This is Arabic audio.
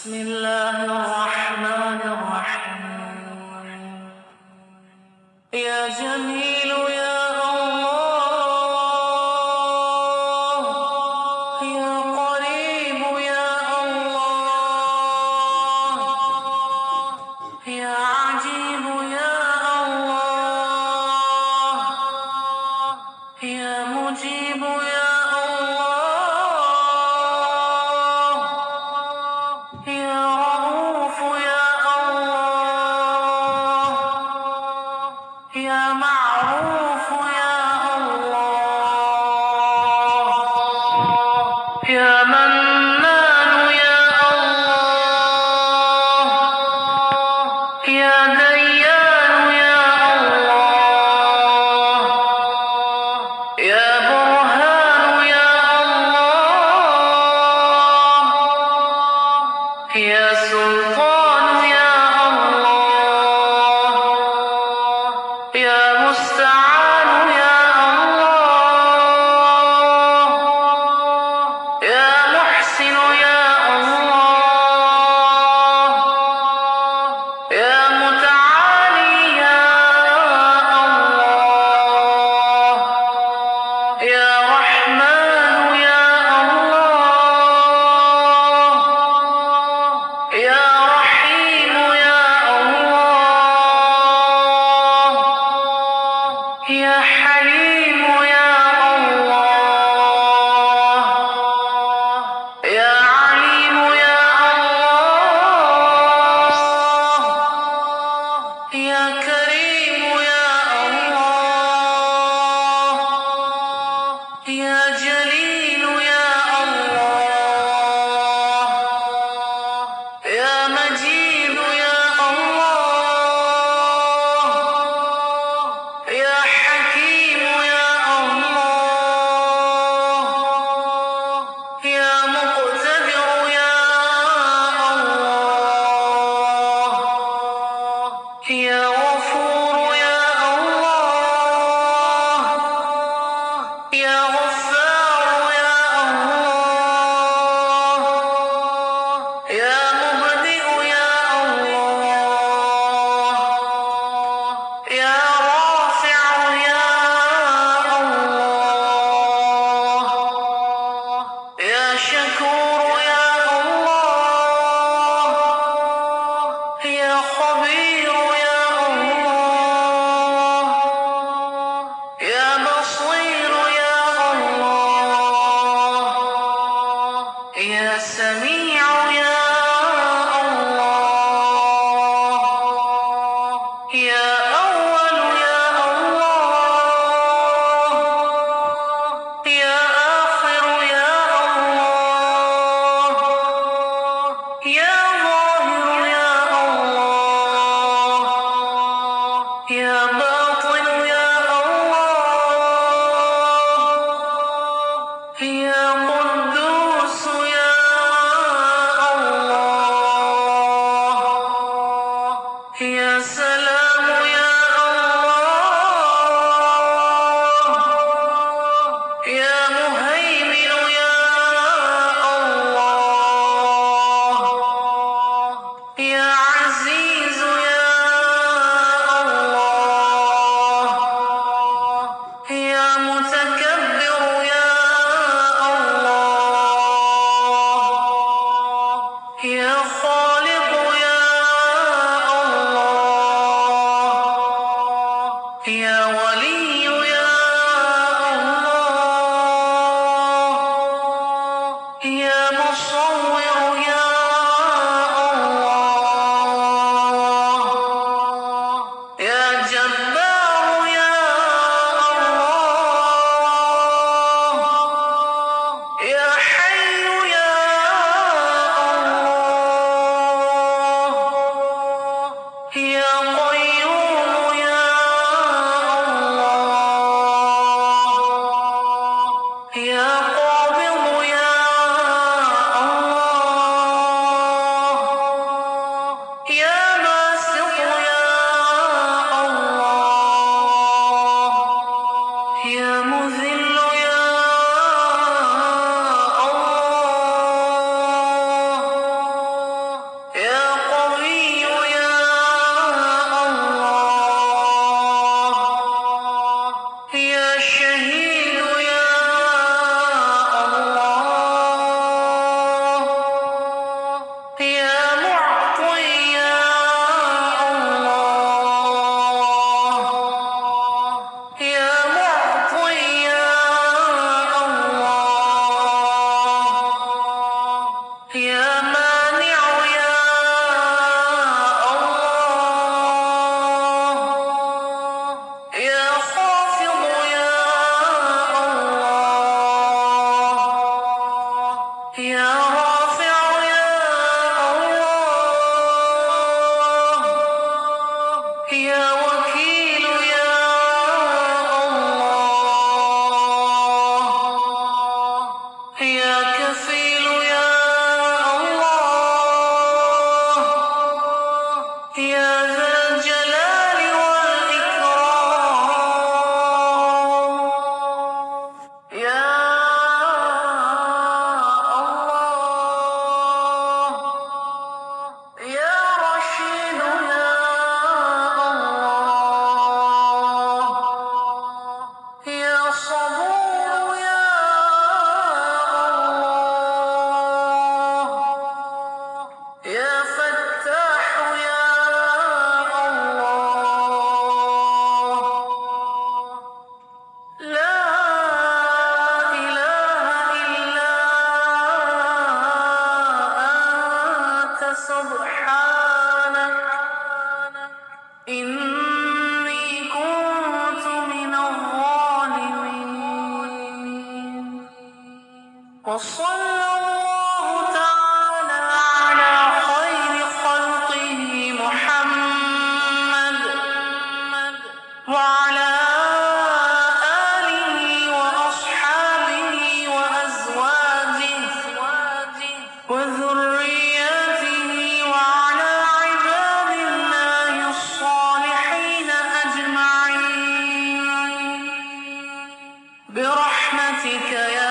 بسم الله الرحمن الرحيم. يا جميل يا الله، يا قريب يا الله، يا عجيب يا الله، يا مجيب يا الله، يا رؤوف يا الله، يا معروف يا الله، يا منان يا الله، يا ديان يا الله، يا برهان يا الله، يا سلطان يا الله، يا مستعان يا الله، يا محسن يا الله، يا متعالي يا الله، يا رحمن يا الله، يا رحيم يا الله، يا حليم يا الله، يا عليم يا الله، يا كريم يا الله، يا جليل يا الله، يا مجيد يا الله، يا حكيم يا الله، يا مقتدر يا الله، يا غفور يا الله، يا غفار يا الله، يا مبدئ يا الله، يا رافع يا الله، يا شكور يا الله، يا خبير يا الله، يا بصير يا الله، يا سميع يا الله، يا أول يا الله، يا آخر يا الله، يا ظاهر يا الله، يا باطن يا الله، يا قدوس يا الله، يا سلام يا الله، يا مهيمن يا الله، يا عزيز يا الله، يا متكبر يا الله، يا خالق يا الله، يا ولي يا الله، يا مصور يا الله، يا جبار يا الله، يا حي يا الله، يا مانع يا الله، يا خافض يا الله، يا رافع يا الله، يا وكيل يا الله، يا كفيل يا الله، يا ذا الجلال والإكرام، يا الله، يا رشيد يا الله، يا صبور يا الله، يا فتاح يا الله. لا إله إلا أنت سبحانك إني كنت من الظالمين. وصلى الله تعالى على خير خلقه محمد وعلى آله وأصحابه وأزواجه وذرياته وعلى عباد الله الصالحين أجمعين برحمتك يا